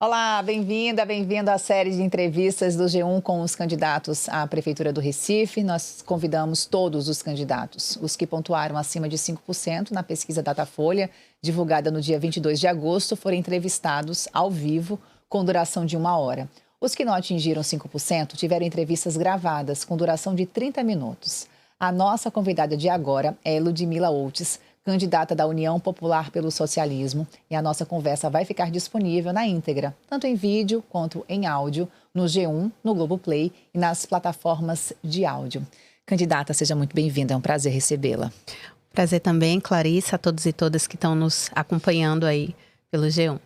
Olá, bem-vindo à série de entrevistas do G1 com os candidatos à Prefeitura do Recife. Nós convidamos todos os candidatos, os que pontuaram acima de 5% na pesquisa Datafolha, divulgada no dia 22 de agosto, foram entrevistados ao vivo com duração de 1 hora. Os que não atingiram 5% tiveram entrevistas gravadas com duração de 30 minutos. A nossa convidada de agora é Ludmila Outes, candidata da União Popular pelo Socialismo, e a nossa conversa vai ficar disponível na íntegra, tanto em vídeo quanto em áudio, no G1, no Globoplay e nas plataformas de áudio. Candidata, seja muito bem-vinda, é um prazer recebê-la. Prazer também, Clarissa, a todos e todas que estão nos acompanhando aí pelo G1.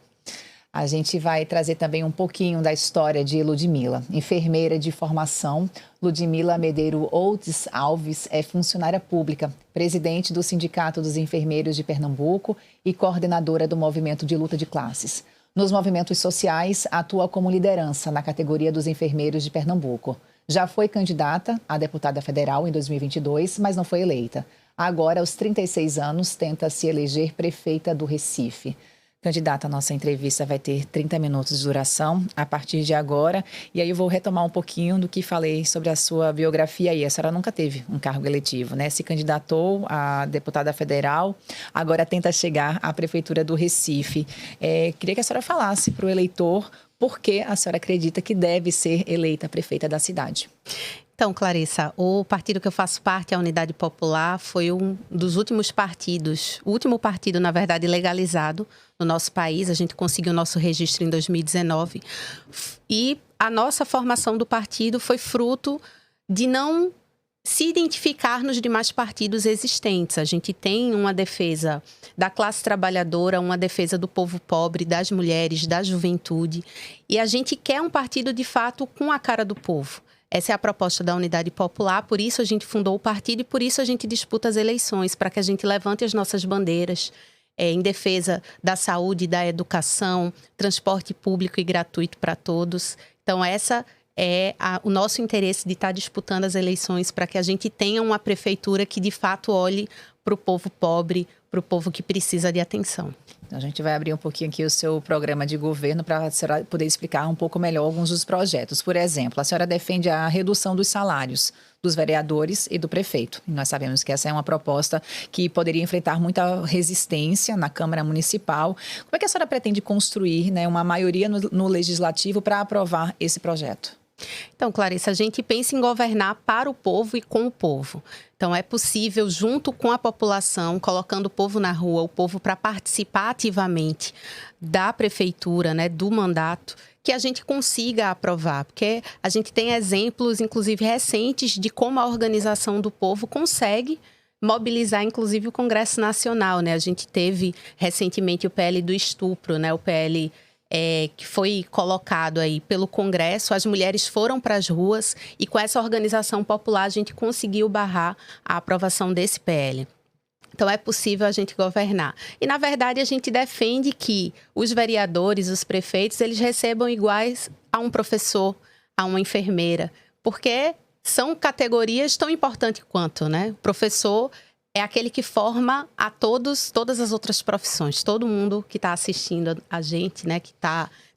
A gente vai trazer também um pouquinho da história de Ludmila. Enfermeira de formação, Ludmila Medeiro Outes Alves é funcionária pública, presidente do Sindicato dos Enfermeiros de Pernambuco e coordenadora do Movimento de Luta de Classes. Nos movimentos sociais, atua como liderança na categoria dos enfermeiros de Pernambuco. Já foi candidata a deputada federal em 2022, mas não foi eleita. Agora, aos 36 anos, tenta se eleger prefeita do Recife. Candidata, a nossa entrevista vai ter 30 minutos de duração a partir de agora. E aí eu vou retomar um pouquinho do que falei sobre a sua biografia aí. A senhora nunca teve um cargo eletivo, né? Se candidatou a deputada federal, agora tenta chegar à Prefeitura do Recife. Queria que a senhora falasse para o eleitor por que a senhora acredita que deve ser eleita prefeita da cidade. Então, Clarissa, o partido que eu faço parte, a Unidade Popular, foi um dos últimos partidos, o último partido, na verdade, legalizado no nosso país. A gente conseguiu o nosso registro em 2019. E a nossa formação do partido foi fruto de não se identificar nos demais partidos existentes. A gente tem uma defesa da classe trabalhadora, uma defesa do povo pobre, das mulheres, da juventude. E a gente quer um partido, de fato, com a cara do povo. Essa é a proposta da Unidade Popular, por isso a gente fundou o partido e por isso a gente disputa as eleições, para que a gente levante as nossas bandeiras em defesa da saúde, da educação, transporte público e gratuito para todos. Então, essa é o nosso interesse de estar disputando as eleições para que a gente tenha uma prefeitura que, de fato, olhe para o povo pobre, para o povo que precisa de atenção. A gente vai abrir um pouquinho aqui o seu programa de governo para a senhora poder explicar um pouco melhor alguns dos projetos. Por exemplo, a senhora defende a redução dos salários dos vereadores e do prefeito. E nós sabemos que essa é uma proposta que poderia enfrentar muita resistência na Câmara Municipal. Como é que a senhora pretende construir, né, uma maioria no Legislativo para aprovar esse projeto? Então, Clarissa, a gente pensa em governar para o povo e com o povo. Então, é possível, junto com a população, colocando o povo na rua, o povo para participar ativamente da prefeitura, né, do mandato, que a gente consiga aprovar. Porque a gente tem exemplos, inclusive recentes, de como a organização do povo consegue mobilizar, inclusive, o Congresso Nacional, né? A gente teve recentemente o PL do estupro, né? O PL que foi colocado aí pelo Congresso. As mulheres foram para as ruas e com essa organização popular a gente conseguiu barrar a aprovação desse PL. Então, é possível a gente governar. E, na verdade, a gente defende que os vereadores, os prefeitos, eles recebam iguais a um professor, a uma enfermeira, porque são categorias tão importantes quanto, né? O professor é aquele que forma a todas as outras profissões. Todo mundo que está assistindo a gente, né, que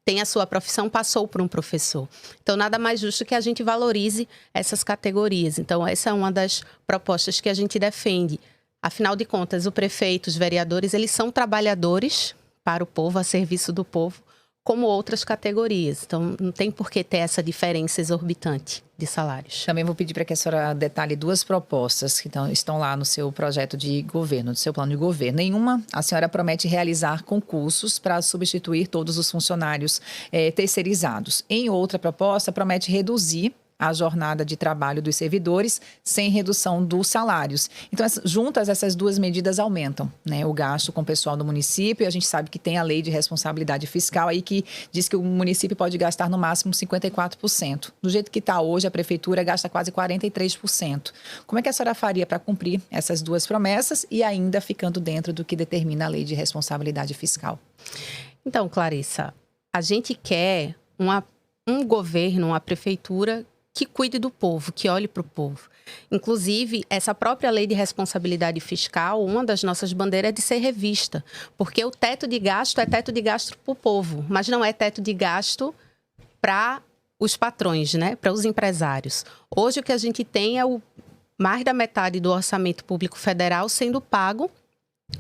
tem a sua profissão, passou por um professor. Então, nada mais justo que a gente valorize essas categorias. Então, essa é uma das propostas que a gente defende. Afinal de contas, o prefeito, os vereadores, eles são trabalhadores para o povo, a serviço do povo, como outras categorias. Então, não tem por que ter essa diferença exorbitante de salários. Também vou pedir para que a senhora detalhe duas propostas que estão lá no seu projeto de governo, no seu plano de governo. Nenhuma, a senhora promete realizar concursos para substituir todos os funcionários terceirizados. Em outra proposta, promete reduzir a jornada de trabalho dos servidores sem redução dos salários. Então, juntas, essas duas medidas aumentam, né, o gasto com o pessoal do município. E a gente sabe que tem a lei de responsabilidade fiscal aí que diz que o município pode gastar no máximo 54%. Do jeito que está hoje, a prefeitura gasta quase 43%. Como é que a senhora faria para cumprir essas duas promessas e ainda ficando dentro do que determina a lei de responsabilidade fiscal? Então, Clarissa, a gente quer um governo, uma prefeitura que cuide do povo, que olhe para o povo. Inclusive, essa própria lei de responsabilidade fiscal, uma das nossas bandeiras é de ser revista, porque o teto de gasto é teto de gasto para o povo, mas não é teto de gasto para os patrões, né? Para os empresários. Hoje o que a gente tem é mais da metade do orçamento público federal sendo pago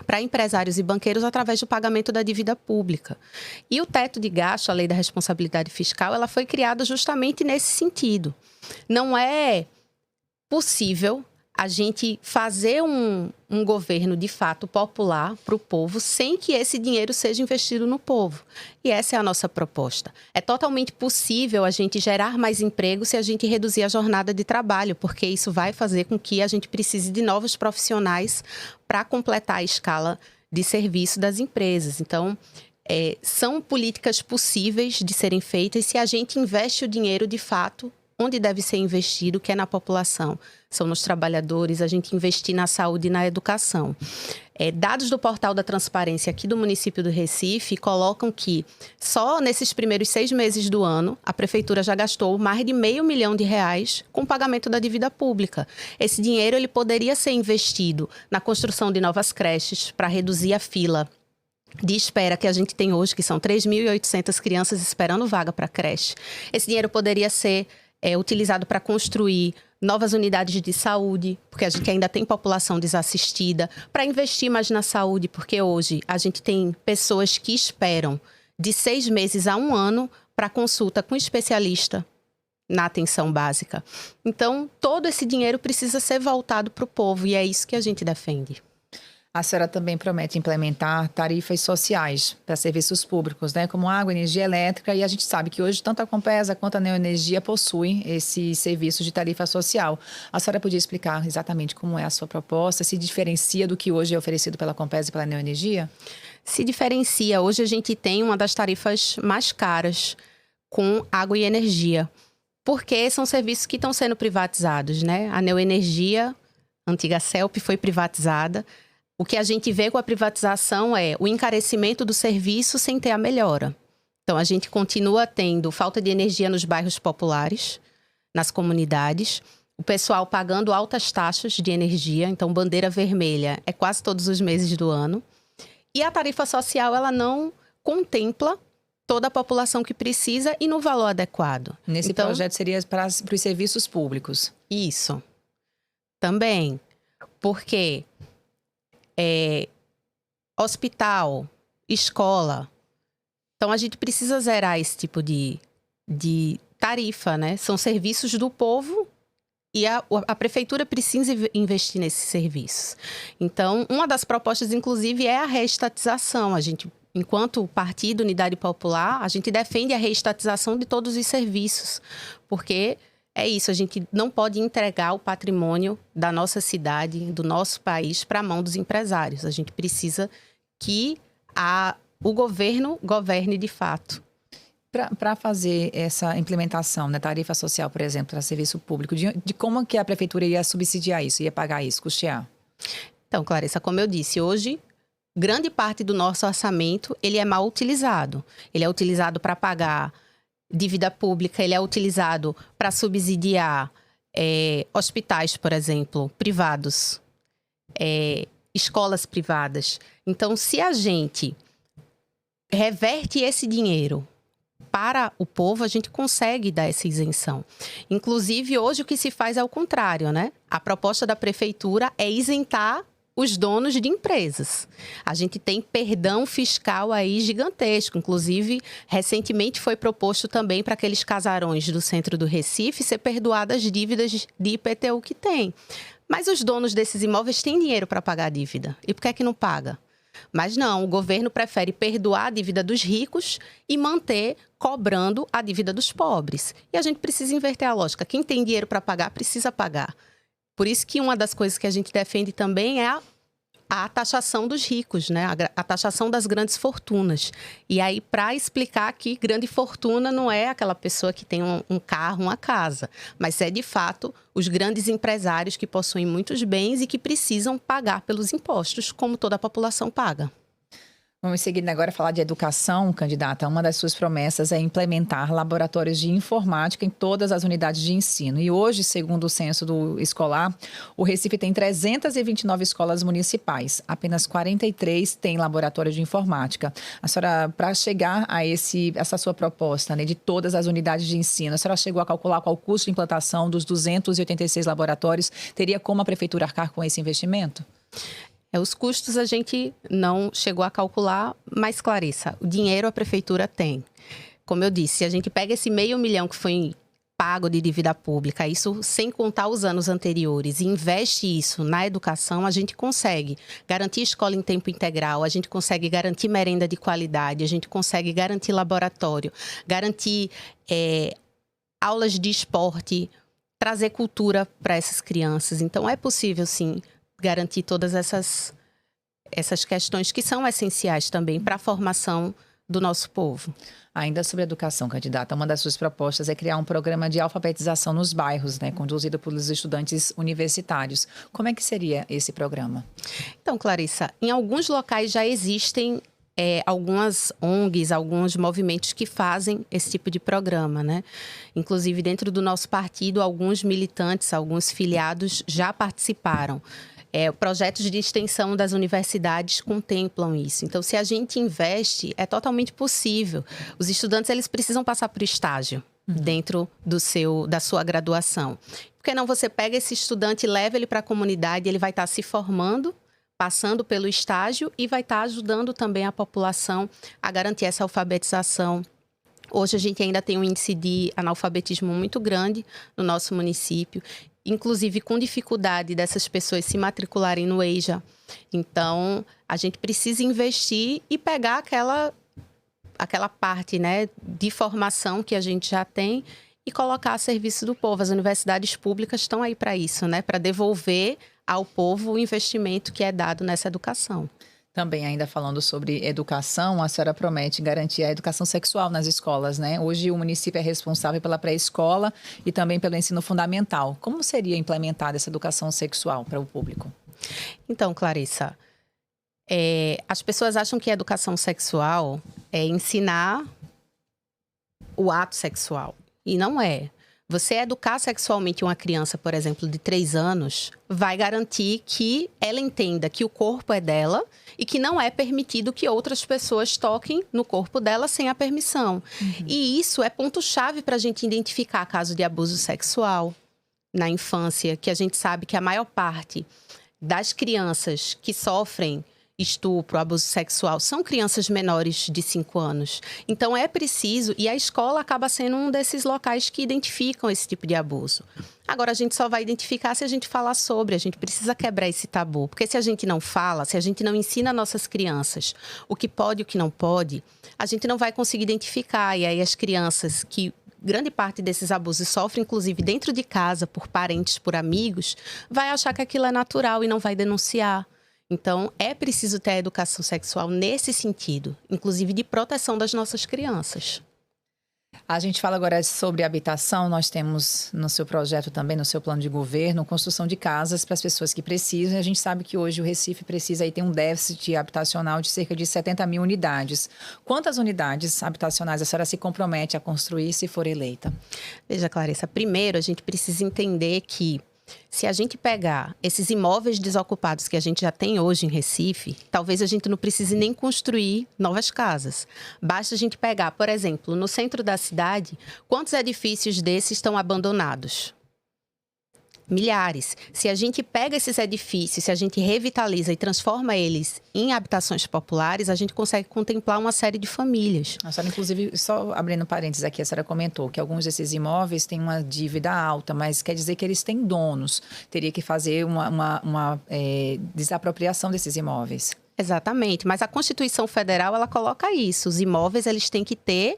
para empresários e banqueiros através do pagamento da dívida pública. E o teto de gasto, a lei da responsabilidade fiscal, ela foi criada justamente nesse sentido. Não é possível a gente fazer um governo de fato popular para o povo sem que esse dinheiro seja investido no povo. E essa é a nossa proposta. É totalmente possível a gente gerar mais emprego se a gente reduzir a jornada de trabalho, porque isso vai fazer com que a gente precise de novos profissionais para completar a escala de serviço das empresas. Então, são políticas possíveis de serem feitas se a gente investe o dinheiro de fato onde deve ser investido, que é na população. São nos trabalhadores, a gente investir na saúde e na educação. Dados do Portal da Transparência aqui do município do Recife colocam que só nesses primeiros 6 meses do ano, a Prefeitura já gastou mais de R$500 milhão com o pagamento da dívida pública. Esse dinheiro ele poderia ser investido na construção de novas creches para reduzir a fila de espera que a gente tem hoje, que são 3.800 crianças esperando vaga para creche. Esse dinheiro poderia ser utilizado para construir novas unidades de saúde, porque a gente ainda tem população desassistida, para investir mais na saúde, porque hoje a gente tem pessoas que esperam de 6 meses a 1 ano para consulta com especialista na atenção básica. Então, todo esse dinheiro precisa ser voltado para o povo e é isso que a gente defende. A senhora também promete implementar tarifas sociais para serviços públicos, né, como água, energia elétrica, e a gente sabe que hoje tanto a Compesa quanto a Neoenergia possuem esse serviço de tarifa social. A senhora podia explicar exatamente como é a sua proposta, se diferencia do que hoje é oferecido pela Compesa e pela Neoenergia? Se diferencia. Hoje a gente tem uma das tarifas mais caras com água e energia, porque são serviços que estão sendo privatizados, né? A Neoenergia, a antiga CELP, foi privatizada. O que a gente vê com a privatização é o encarecimento do serviço sem ter a melhora. Então, a gente continua tendo falta de energia nos bairros populares, nas comunidades, o pessoal pagando altas taxas de energia, então bandeira vermelha é quase todos os meses do ano. E a tarifa social, ela não contempla toda a população que precisa e no valor adequado. Nesse projeto seria para os serviços públicos. Isso. Também. Porque hospital, escola. Então, a gente precisa zerar esse tipo de tarifa, né? São serviços do povo e a prefeitura precisa investir nesses serviços. Então, uma das propostas, inclusive, é a reestatização. A gente, enquanto Partido Unidade Popular, a gente defende a reestatização de todos os serviços, porque é isso, a gente não pode entregar o patrimônio da nossa cidade, do nosso país, para a mão dos empresários. A gente precisa que o governo governe de fato. Para fazer essa implementação, né, tarifa social, por exemplo, para serviço público, de como que a prefeitura ia subsidiar isso, ia pagar isso, custear? Então, Clarissa, como eu disse, hoje, grande parte do nosso orçamento, ele é mal utilizado. Ele é utilizado para pagar dívida pública, ele é utilizado para subsidiar hospitais, por exemplo, privados, escolas privadas. Então, se a gente reverte esse dinheiro para o povo, a gente consegue dar essa isenção. Inclusive, hoje o que se faz é o contrário, né? A proposta da prefeitura é isentar os donos de empresas. A gente tem perdão fiscal aí gigantesco. Inclusive, recentemente foi proposto também para aqueles casarões do centro do Recife ser perdoadas as dívidas de IPTU que tem. Mas os donos desses imóveis têm dinheiro para pagar a dívida. E por que é que não paga? Mas não, o governo prefere perdoar a dívida dos ricos e manter cobrando a dívida dos pobres. E a gente precisa inverter a lógica. Quem tem dinheiro para pagar, precisa pagar. Por isso que uma das coisas que a gente defende também é a taxação dos ricos, né? A taxação das grandes fortunas. E aí, para explicar que grande fortuna não é aquela pessoa que tem um carro, uma casa, mas é, de fato, os grandes empresários que possuem muitos bens e que precisam pagar pelos impostos, como toda a população paga. Vamos seguir agora a falar de educação, candidata. Uma das suas promessas é implementar laboratórios de informática em todas as unidades de ensino. E hoje, segundo o censo do escolar, o Recife tem 329 escolas municipais. Apenas 43 têm laboratório de informática. A senhora, para chegar a essa sua proposta, né, de todas as unidades de ensino, a senhora chegou a calcular qual o custo de implantação dos 286 laboratórios? Teria como a prefeitura arcar com esse investimento? Os custos a gente não chegou a calcular, mas, Clarissa, o dinheiro a prefeitura tem. Como eu disse, se a gente pega esse 500 mil que foi pago de dívida pública, isso sem contar os anos anteriores, e investe isso na educação, a gente consegue garantir escola em tempo integral, a gente consegue garantir merenda de qualidade, a gente consegue garantir laboratório, garantir aulas de esporte, trazer cultura para essas crianças. Então, é possível, sim, garantir todas essas questões que são essenciais também para a formação do nosso povo. Ainda sobre educação, candidata, uma das suas propostas é criar um programa de alfabetização nos bairros, né, conduzido pelos estudantes universitários. Como é que seria esse programa? Então, Clarissa, em alguns locais já existem algumas ONGs, alguns movimentos que fazem esse tipo de programa, né? Inclusive, dentro do nosso partido, alguns militantes, alguns filiados já participaram. Projetos de extensão das universidades contemplam isso. Então, se a gente investe, é totalmente possível. Os estudantes, eles precisam passar por estágio dentro da sua graduação. Por que não você pega esse estudante e leva ele para a comunidade, ele vai estar se formando, passando pelo estágio e vai estar ajudando também a população a garantir essa alfabetização. Hoje a gente ainda tem um índice de analfabetismo muito grande no nosso município, inclusive com dificuldade dessas pessoas se matricularem no EJA. Então, a gente precisa investir e pegar aquela parte, né, de formação que a gente já tem e colocar a serviço do povo. As universidades públicas estão aí para isso, né, para devolver ao povo o investimento que é dado nessa educação. Também, ainda falando sobre educação, a senhora promete garantir a educação sexual nas escolas, né? Hoje o município é responsável pela pré-escola e também pelo ensino fundamental. Como seria implementada essa educação sexual para o público? Então, Clarissa, as pessoas acham que a educação sexual é ensinar o ato sexual. E não é. Você educar sexualmente uma criança, por exemplo, de 3 anos, vai garantir que ela entenda que o corpo é dela e que não é permitido que outras pessoas toquem no corpo dela sem a permissão. E isso é ponto-chave para a gente identificar casos de abuso sexual na infância, que a gente sabe que a maior parte das crianças que sofrem estupro, abuso sexual, são crianças menores de 5 anos. Então, é preciso, e a escola acaba sendo um desses locais que identificam esse tipo de abuso. Agora, a gente só vai identificar se a gente falar sobre, a gente precisa quebrar esse tabu. Porque se a gente não fala, se a gente não ensina nossas crianças o que pode e o que não pode, a gente não vai conseguir identificar. E aí, as crianças que grande parte desses abusos sofrem, inclusive dentro de casa, por parentes, por amigos, vai achar que aquilo é natural e não vai denunciar. Então, é preciso ter a educação sexual nesse sentido, inclusive de proteção das nossas crianças. A gente fala agora sobre habitação. Nós temos no seu projeto também, no seu plano de governo, construção de casas para as pessoas que precisam. E a gente sabe que hoje o Recife precisa aí ter um déficit habitacional de cerca de 70 mil unidades. Quantas unidades habitacionais a senhora se compromete a construir se for eleita? Veja, Clarissa, primeiro a gente precisa entender que se a gente pegar esses imóveis desocupados que a gente já tem hoje em Recife, talvez a gente não precise nem construir novas casas. Basta a gente pegar, por exemplo, no centro da cidade, quantos edifícios desses estão abandonados? Milhares. Se a gente pega esses edifícios, se a gente revitaliza e transforma eles em habitações populares, a gente consegue contemplar uma série de famílias. A senhora, inclusive, só abrindo parênteses aqui, a senhora comentou que alguns desses imóveis têm uma dívida alta, mas quer dizer que eles têm donos. Teria que fazer uma desapropriação desses imóveis. Exatamente, mas a Constituição Federal, ela coloca isso. Os imóveis, eles têm que ter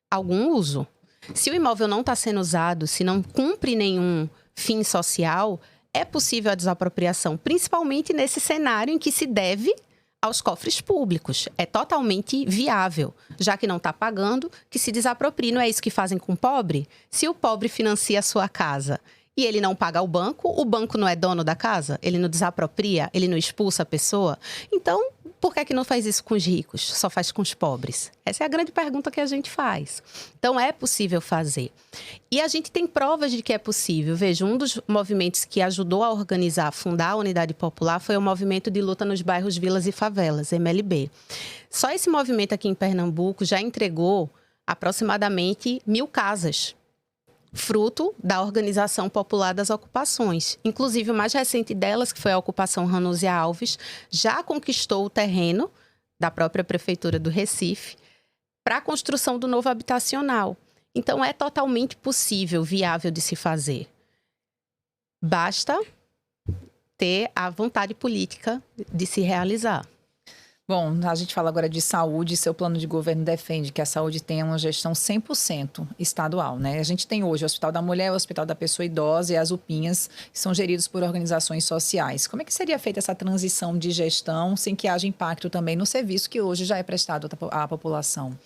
algum uso. Se o imóvel não está sendo usado, se não cumpre nenhum fim social, é possível a desapropriação, principalmente nesse cenário em que se deve aos cofres públicos. É totalmente viável, já que não está pagando, que se desaproprie. Não é isso que fazem com o pobre? Se o pobre financia a sua casa e ele não paga ao banco, o banco não é dono da casa? Ele não desapropria? Ele não expulsa a pessoa? Então, por que não faz isso com os ricos? Só faz com os pobres? Essa é a grande pergunta que a gente faz. Então, é possível fazer. E a gente tem provas de que é possível. Veja, um dos movimentos que ajudou a organizar, fundar a Unidade Popular foi o Movimento de Luta nos Bairros, Vilas e Favelas, MLB. Só esse movimento aqui em Pernambuco já entregou aproximadamente 1.000 casas, fruto da Organização Popular das Ocupações. Inclusive, o mais recente delas, que foi a ocupação Ranúzia Alves, já conquistou o terreno da própria Prefeitura do Recife para a construção do novo habitacional. Então, é totalmente possível, viável de se fazer. Basta ter a vontade política de se realizar. Bom, a gente fala agora de saúde. Seu plano de governo defende que a saúde tenha uma gestão 100% estadual, né? A gente tem hoje o Hospital da Mulher, o Hospital da Pessoa Idosa e as UPinhas, que são geridos por organizações sociais. Como é que seria feita essa transição de gestão sem que haja impacto também no serviço que hoje já é prestado à população?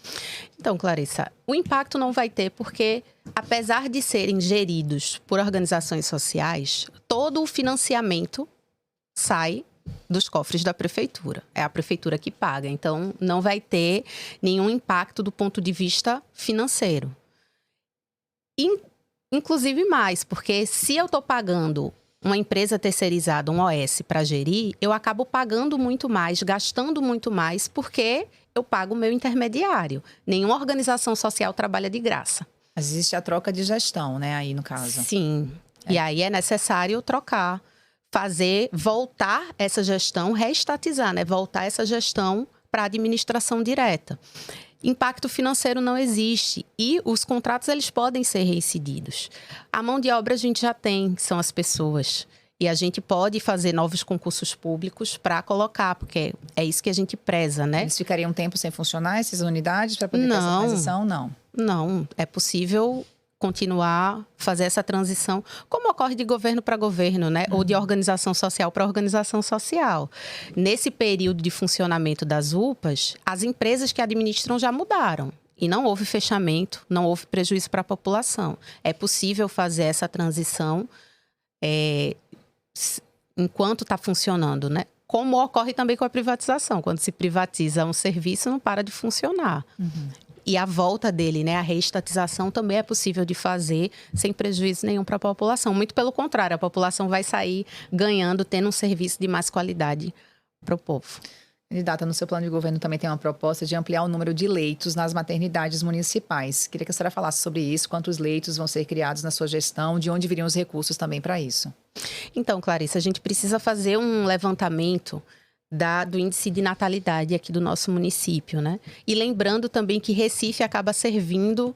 Então, Clarissa, o impacto não vai ter porque, apesar de serem geridos por organizações sociais, todo o financiamento sai dos cofres da prefeitura. É a prefeitura que paga. Então, não vai ter nenhum impacto do ponto de vista financeiro. Inclusive mais, porque se eu estou pagando uma empresa terceirizada, um OS, para gerir, eu acabo pagando muito mais, gastando muito mais, porque eu pago o meu intermediário. Nenhuma organização social trabalha de graça. Mas existe a troca de gestão, né, aí no caso. Sim. E aí é necessário trocar. Voltar essa gestão, reestatizar, né? Voltar essa gestão para a administração direta. Impacto financeiro não existe e os contratos eles podem ser reincididos. A mão de obra a gente já tem, que são as pessoas. E a gente pode fazer novos concursos públicos para colocar, porque é isso que a gente preza, né? Eles ficariam um tempo sem funcionar, essas unidades, para poder ter essa transição? Não, é possível continuar, fazer essa transição, como ocorre de governo para governo, né? Ou de organização social para organização social. Nesse período de funcionamento das UPAs, as empresas que administram já mudaram. E não houve fechamento, não houve prejuízo para a população. É possível fazer essa transição enquanto está funcionando, né? Como ocorre também com a privatização. Quando se privatiza um serviço, não para de funcionar. E a volta dele, né, a reestatização também é possível de fazer sem prejuízo nenhum para a população. Muito pelo contrário, a população vai sair ganhando, tendo um serviço de mais qualidade para o povo. Candidata, no seu plano de governo também tem uma proposta de ampliar o número de leitos nas maternidades municipais. Queria que a senhora falasse sobre isso, quantos leitos vão ser criados na sua gestão, de onde viriam os recursos também para isso. Então, Clarissa, a gente precisa fazer um levantamento do índice de natalidade aqui do nosso município, né? E lembrando também que Recife acaba servindo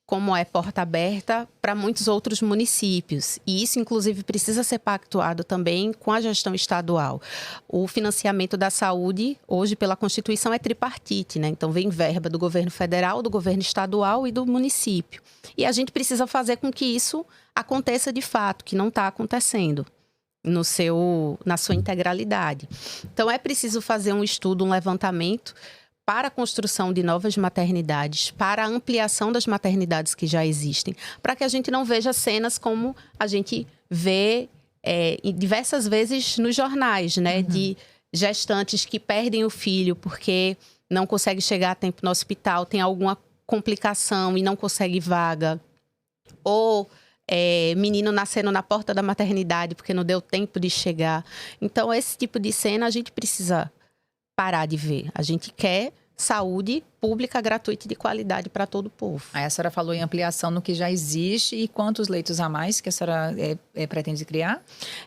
como porta aberta para muitos outros municípios. E isso, inclusive, precisa ser pactuado também com a gestão estadual. O financiamento da saúde, hoje, pela Constituição, é tripartite, né? Então, vem verba do governo federal, do governo estadual e do município. E a gente precisa fazer com que isso aconteça de fato, que não está acontecendo na sua integralidade. Então, é preciso fazer um estudo, um levantamento para a construção de novas maternidades, para a ampliação das maternidades que já existem, para que a gente não veja cenas como a gente vê diversas vezes nos jornais, né? De gestantes que perdem o filho porque não consegue chegar a tempo no hospital, tem alguma complicação e não consegue vaga. Ou menino nascendo na porta da maternidade porque não deu tempo de chegar. Então, esse tipo de cena a gente precisa parar de ver. A gente quer saúde pública, gratuita e de qualidade para todo o povo. Aí a senhora falou em ampliação no que já existe e quantos leitos a mais que a senhora pretende criar?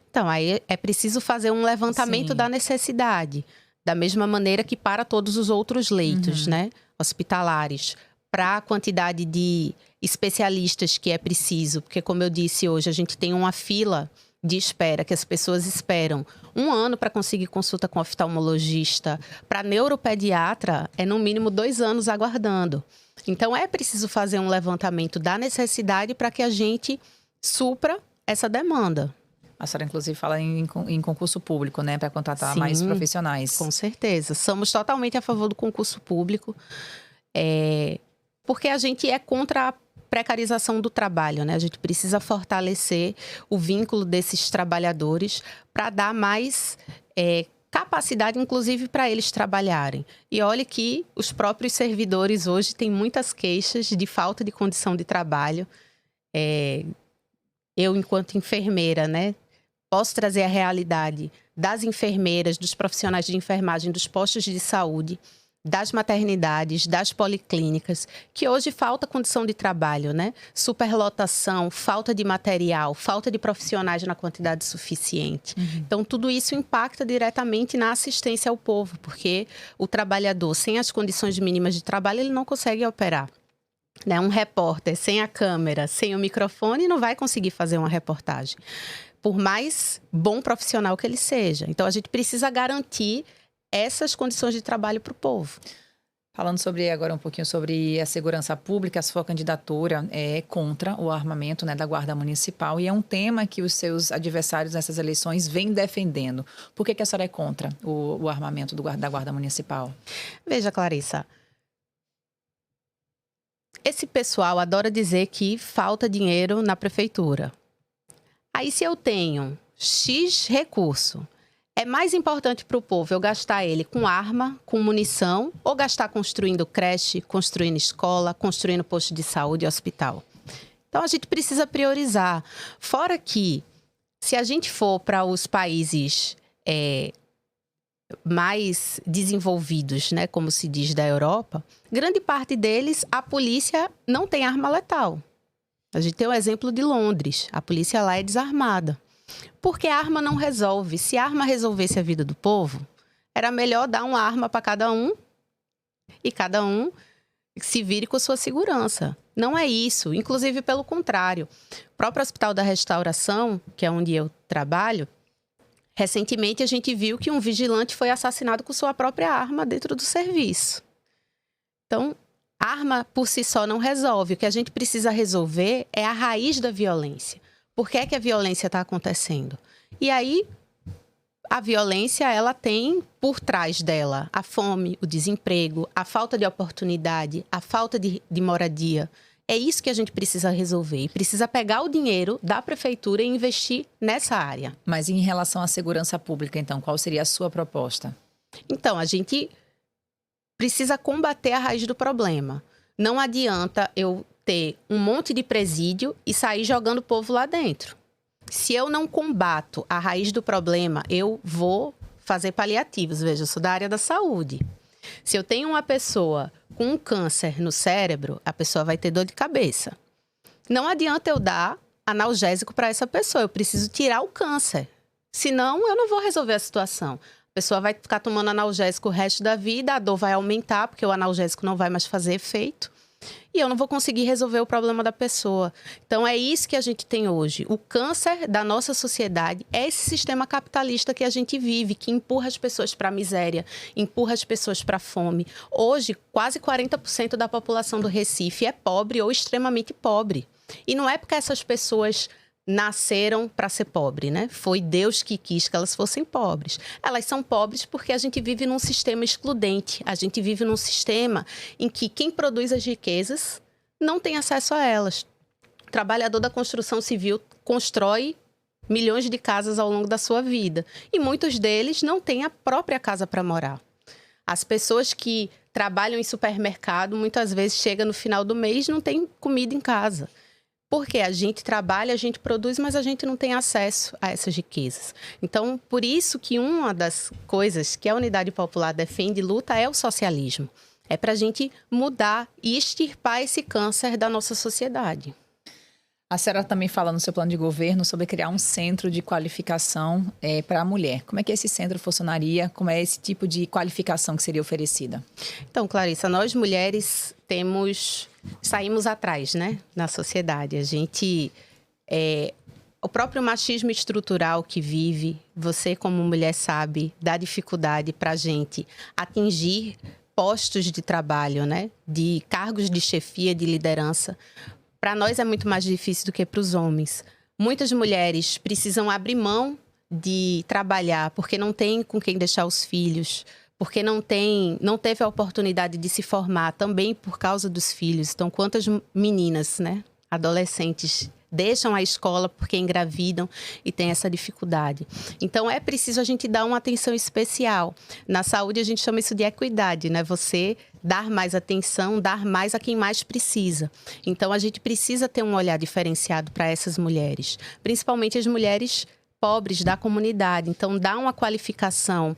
Então, aí é preciso fazer um levantamento da necessidade, da mesma maneira que para todos os outros leitos, né, hospitalares, para a quantidade de especialistas que é preciso, porque como eu disse hoje, a gente tem uma fila de espera, que as pessoas esperam 1 ano para conseguir consulta com oftalmologista. Para neuropediatra, é no mínimo 2 anos aguardando. Então, é preciso fazer um levantamento da necessidade para que a gente supra essa demanda. A senhora, inclusive, fala em concurso público, né? Para contratar mais profissionais. Com certeza. Somos totalmente a favor do concurso público. Porque a gente é contra a precarização do trabalho, né? A gente precisa fortalecer o vínculo desses trabalhadores para dar mais capacidade, inclusive, para eles trabalharem. E olha que os próprios servidores hoje têm muitas queixas de falta de condição de trabalho. Eu, enquanto enfermeira, né, posso trazer a realidade das enfermeiras, dos profissionais de enfermagem, dos postos de saúde, das maternidades, das policlínicas, que hoje falta condição de trabalho, né? Superlotação, falta de material, falta de profissionais na quantidade suficiente. Então, tudo isso impacta diretamente na assistência ao povo, porque o trabalhador, sem as condições mínimas de trabalho, ele não consegue operar. Né? Um repórter sem a câmera, sem o microfone, não vai conseguir fazer uma reportagem, por mais bom profissional que ele seja. Então, a gente precisa garantir essas condições de trabalho para o povo. Falando agora um pouquinho sobre a segurança pública, a sua candidatura é contra o armamento, né, da Guarda Municipal, e é um tema que os seus adversários nessas eleições vêm defendendo. Por que a senhora é contra o armamento da Guarda Municipal? Veja, Clarissa, esse pessoal adora dizer que falta dinheiro na prefeitura. Aí, se eu tenho X recurso, é mais importante para o povo eu gastar ele com arma, com munição, ou gastar construindo creche, construindo escola, construindo posto de saúde e hospital? Então, a gente precisa priorizar. Fora que, se a gente for para os países mais desenvolvidos, né, como se diz, da Europa, grande parte deles, a polícia não tem arma letal. A gente tem o exemplo de Londres. A polícia lá é desarmada. Porque a arma não resolve. Se a arma resolvesse a vida do povo, era melhor dar uma arma para cada um e cada um se vire com sua segurança. Não é isso. Inclusive, pelo contrário. O próprio Hospital da Restauração, que é onde eu trabalho, recentemente a gente viu que um vigilante foi assassinado com sua própria arma dentro do serviço. Então, arma por si só não resolve. O que a gente precisa resolver é a raiz da violência. Por que é que a violência está acontecendo? E aí, a violência, ela tem por trás dela a fome, o desemprego, a falta de oportunidade, a falta de moradia. É isso que a gente precisa resolver. E precisa pegar o dinheiro da prefeitura e investir nessa área. Mas em relação à segurança pública, então, qual seria a sua proposta? Então, a gente precisa combater a raiz do problema. Não adianta eu ter um monte de presídio e sair jogando o povo lá dentro. Se eu não combato a raiz do problema, eu vou fazer paliativos. Veja, eu sou da área da saúde. Se eu tenho uma pessoa com um câncer no cérebro, a pessoa vai ter dor de cabeça. Não adianta eu dar analgésico para essa pessoa, eu preciso tirar o câncer. Senão, eu não vou resolver a situação. A pessoa vai ficar tomando analgésico o resto da vida, a dor vai aumentar, porque o analgésico não vai mais fazer efeito. E eu não vou conseguir resolver o problema da pessoa. Então, é isso que a gente tem hoje. O câncer da nossa sociedade é esse sistema capitalista que a gente vive, que empurra as pessoas para a miséria, empurra as pessoas para a fome. Hoje, quase 40% da população do Recife é pobre ou extremamente pobre. E não é porque essas pessoas nasceram para ser pobre, né? Foi Deus que quis que elas fossem pobres. Elas são pobres porque a gente vive num sistema excludente. A gente vive num sistema em que quem produz as riquezas não tem acesso a elas. O trabalhador da construção civil constrói milhões de casas ao longo da sua vida. E muitos deles não têm a própria casa para morar. As pessoas que trabalham em supermercado, muitas vezes chegam no final do mês e não tem comida em casa. Porque a gente trabalha, a gente produz, mas a gente não tem acesso a essas riquezas. Então, por isso que uma das coisas que a Unidade Popular defende e luta é o socialismo. É para a gente mudar e extirpar esse câncer da nossa sociedade. A senhora também fala no seu plano de governo sobre criar um centro de qualificação para a mulher. Como é que esse centro funcionaria? Como é esse tipo de qualificação que seria oferecida? Então, Clarissa, nós mulheres saímos atrás, né, na sociedade. A gente, o próprio machismo estrutural que vive, você como mulher sabe, dá dificuldade para a gente atingir postos de trabalho, né, de cargos de chefia, de liderança. Para nós é muito mais difícil do que para os homens. Muitas mulheres precisam abrir mão de trabalhar porque não tem com quem deixar os filhos, porque não teve a oportunidade de se formar também por causa dos filhos. Então, quantas meninas, né, adolescentes deixam a escola porque engravidam e tem essa dificuldade. Então, é preciso a gente dar uma atenção especial. Na saúde, a gente chama isso de equidade, né? Você dar mais atenção, dar mais a quem mais precisa. Então, a gente precisa ter um olhar diferenciado para essas mulheres, principalmente as mulheres pobres da comunidade. Então, dar uma qualificação,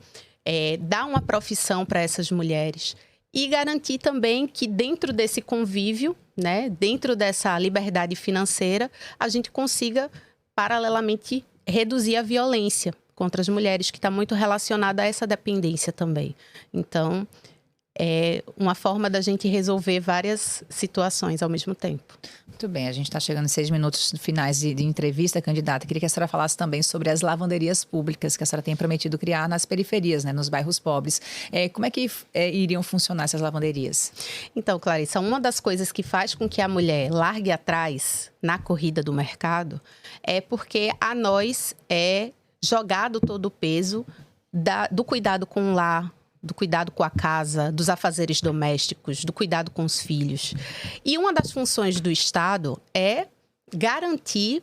dar uma profissão para essas mulheres e garantir também que dentro desse convívio, né, dentro dessa liberdade financeira, a gente consiga, paralelamente, reduzir a violência contra as mulheres, que está muito relacionada a essa dependência também. Então, é uma forma da gente resolver várias situações ao mesmo tempo. Muito bem, a gente está chegando em 6 minutos finais de entrevista, candidata. Queria que a senhora falasse também sobre as lavanderias públicas que a senhora tem prometido criar nas periferias, né, nos bairros pobres. Como é que iriam funcionar essas lavanderias? Então, Clarissa, uma das coisas que faz com que a mulher largue atrás na corrida do mercado é porque a nós é jogado todo o peso do cuidado com o lar, do cuidado com a casa, dos afazeres domésticos, do cuidado com os filhos. E uma das funções do Estado é garantir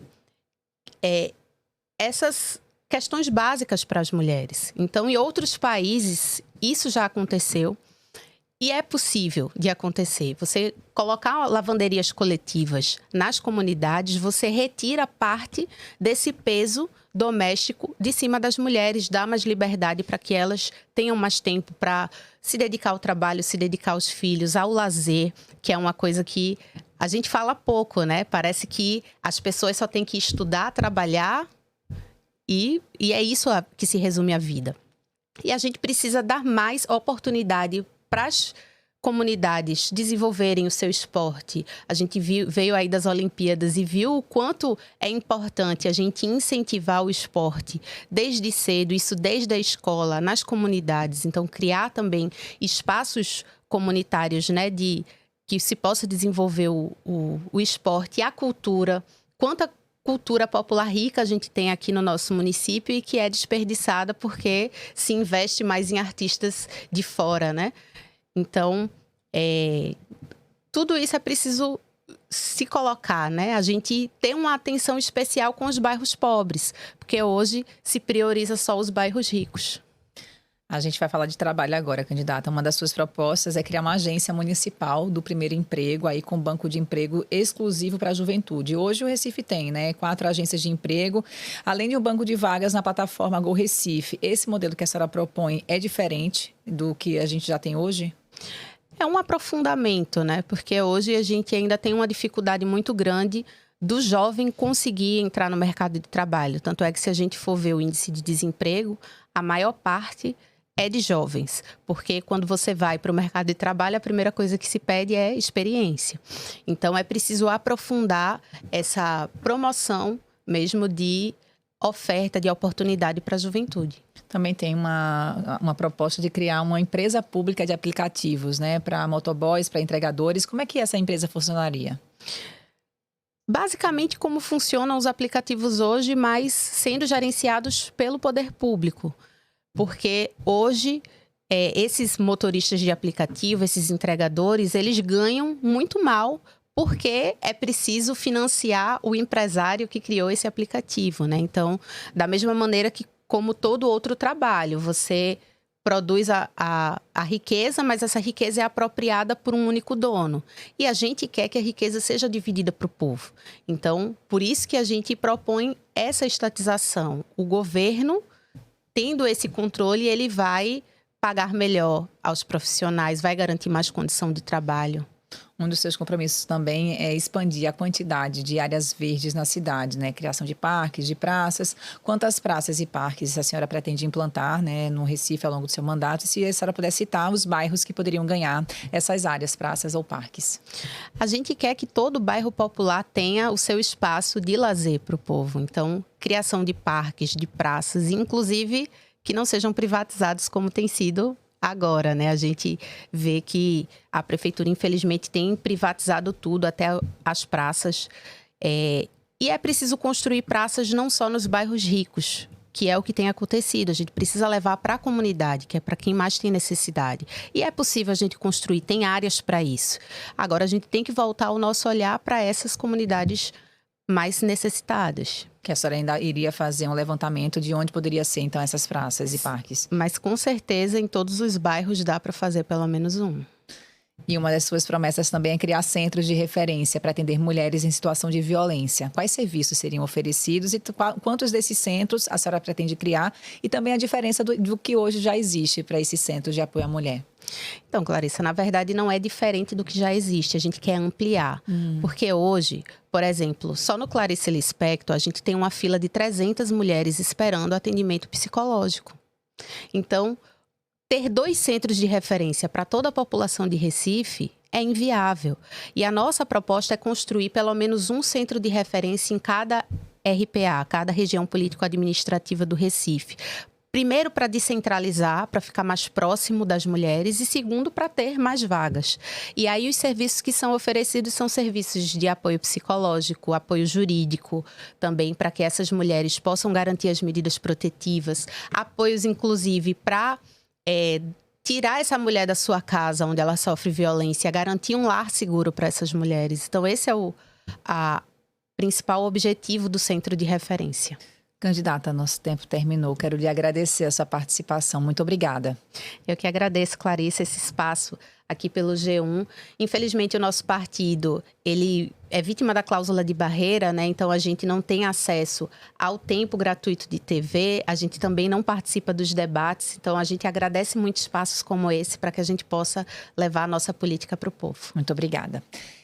essas questões básicas para as mulheres. Então, em outros países, isso já aconteceu e é possível de acontecer. Você colocar lavanderias coletivas nas comunidades, você retira parte desse peso doméstico de cima das mulheres, dá mais liberdade para que elas tenham mais tempo para se dedicar ao trabalho, se dedicar aos filhos, ao lazer, que é uma coisa que a gente fala pouco, né? Parece que as pessoas só têm que estudar, trabalhar e é isso que se resume a vida. E a gente precisa dar mais oportunidade para as comunidades desenvolverem o seu esporte. A gente veio aí das Olimpíadas e viu o quanto é importante a gente incentivar o esporte desde cedo, isso desde a escola, nas comunidades. Então, criar também espaços comunitários, né, que se possa desenvolver o esporte e a cultura. Quanta cultura popular rica a gente tem aqui no nosso município e que é desperdiçada porque se investe mais em artistas de fora, né? Então, tudo isso é preciso se colocar, né? A gente tem uma atenção especial com os bairros pobres, porque hoje se prioriza só os bairros ricos. A gente vai falar de trabalho agora, candidata. Uma das suas propostas é criar uma agência municipal do primeiro emprego, aí com banco de emprego exclusivo para a juventude. Hoje o Recife tem, né, 4 agências de emprego, além de um banco de vagas na plataforma Go Recife. Esse modelo que a senhora propõe é diferente do que a gente já tem hoje? É um aprofundamento, né? Porque hoje a gente ainda tem uma dificuldade muito grande do jovem conseguir entrar no mercado de trabalho. Tanto é que se a gente for ver o índice de desemprego, a maior parte é de jovens, porque quando você vai para o mercado de trabalho, a primeira coisa que se pede é experiência. Então, é preciso aprofundar essa promoção mesmo de oferta, de oportunidade para a juventude. Também tem uma proposta de criar uma empresa pública de aplicativos, né, para motoboys, para entregadores. Como é que essa empresa funcionaria? Basicamente, como funcionam os aplicativos hoje, mas sendo gerenciados pelo poder público. Porque hoje, esses motoristas de aplicativo, esses entregadores, eles ganham muito mal porque é preciso financiar o empresário que criou esse aplicativo, né? Então, da mesma maneira que como todo outro trabalho, você produz a riqueza, mas essa riqueza é apropriada por um único dono. E a gente quer que a riqueza seja dividida para o povo. Então, por isso que a gente propõe essa estatização. O governo, tendo esse controle, ele vai pagar melhor aos profissionais, vai garantir mais condição de trabalho. Um dos seus compromissos também é expandir a quantidade de áreas verdes na cidade, né? Criação de parques, de praças. Quantas praças e parques a senhora pretende implantar, né, no Recife ao longo do seu mandato? E se a senhora puder citar os bairros que poderiam ganhar essas áreas, praças ou parques. A gente quer que todo bairro popular tenha o seu espaço de lazer para o povo. Então, criação de parques, de praças, inclusive que não sejam privatizados como tem sido agora, né? A gente vê que a prefeitura, infelizmente, tem privatizado tudo, até as praças. E é preciso construir praças não só nos bairros ricos. que é o que tem acontecido. A gente precisa levar para a comunidade, que é para quem mais tem necessidade. E é possível a gente construir, tem áreas para isso. Agora, a gente tem que voltar o nosso olhar para essas comunidades mais necessitadas. Que a senhora ainda iria fazer um levantamento de onde poderia ser, então, essas praças e parques. Mas, com certeza, em todos os bairros dá para fazer pelo menos um. E uma das suas promessas também é criar centros de referência para atender mulheres em situação de violência. Quais serviços seriam oferecidos e quantos desses centros a senhora pretende criar? E também a diferença do que hoje já existe para esses centros de apoio à mulher. Então, Clarissa, na verdade não é diferente do que já existe, a gente quer ampliar. Porque hoje, por exemplo, só no Clarice Lispector a gente tem uma fila de 300 mulheres esperando atendimento psicológico. Então, ter 2 centros de referência para toda a população de Recife é inviável. E a nossa proposta é construir pelo menos um centro de referência em cada RPA, cada região político-administrativa do Recife. Primeiro, para descentralizar, para ficar mais próximo das mulheres. E segundo, para ter mais vagas. E aí, os serviços que são oferecidos são serviços de apoio psicológico, apoio jurídico, também para que essas mulheres possam garantir as medidas protetivas. Apoios, inclusive, para tirar essa mulher da sua casa, onde ela sofre violência, garantir um lar seguro para essas mulheres. Então, esse é o principal objetivo do centro de referência. Candidata, nosso tempo terminou. Quero lhe agradecer a sua participação. Muito obrigada. Eu que agradeço, Clarissa, esse espaço aqui pelo G1. Infelizmente, o nosso partido, ele é vítima da cláusula de barreira, né? Então, a gente não tem acesso ao tempo gratuito de TV, a gente também não participa dos debates. Então, a gente agradece muito espaços como esse para que a gente possa levar a nossa política para o povo. Muito obrigada.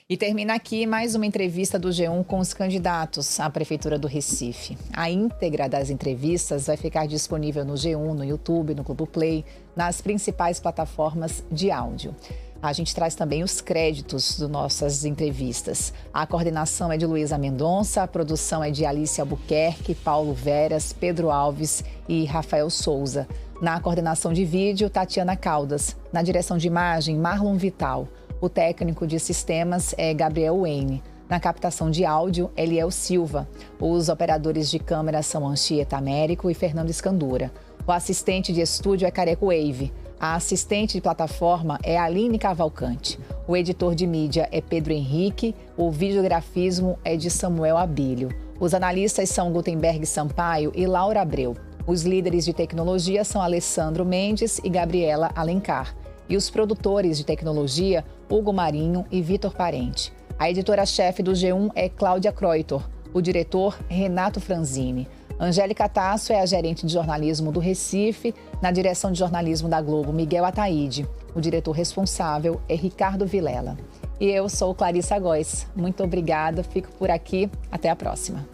E termina aqui mais uma entrevista do G1 com os candidatos à Prefeitura do Recife. A íntegra das entrevistas vai ficar disponível no G1, no YouTube, no Globoplay, nas principais plataformas de áudio. A gente traz também os créditos das nossas entrevistas. A coordenação é de Luísa Mendonça, a produção é de Alice Albuquerque, Paulo Veras, Pedro Alves e Rafael Souza. Na coordenação de vídeo, Tatiana Caldas. Na direção de imagem, Marlon Vital. O técnico de sistemas é Gabriel Wayne. Na captação de áudio, Eliel Silva. Os operadores de câmera são Anchieta Américo e Fernando Escandura. O assistente de estúdio é Careco Wave. A assistente de plataforma é Aline Cavalcante. O editor de mídia é Pedro Henrique. O videografismo é de Samuel Abílio. Os analistas são Gutenberg Sampaio e Laura Abreu. Os líderes de tecnologia são Alessandro Mendes e Gabriela Alencar. E os produtores de tecnologia, Hugo Marinho e Vitor Parente. A editora-chefe do G1 é Cláudia Croitor. O diretor, Renato Franzini. Angélica Tasso é a gerente de jornalismo do Recife. Na direção de jornalismo da Globo, Miguel Ataíde. O diretor responsável é Ricardo Vilela. E eu sou Clarissa Góes. Muito obrigada, fico por aqui. Até a próxima.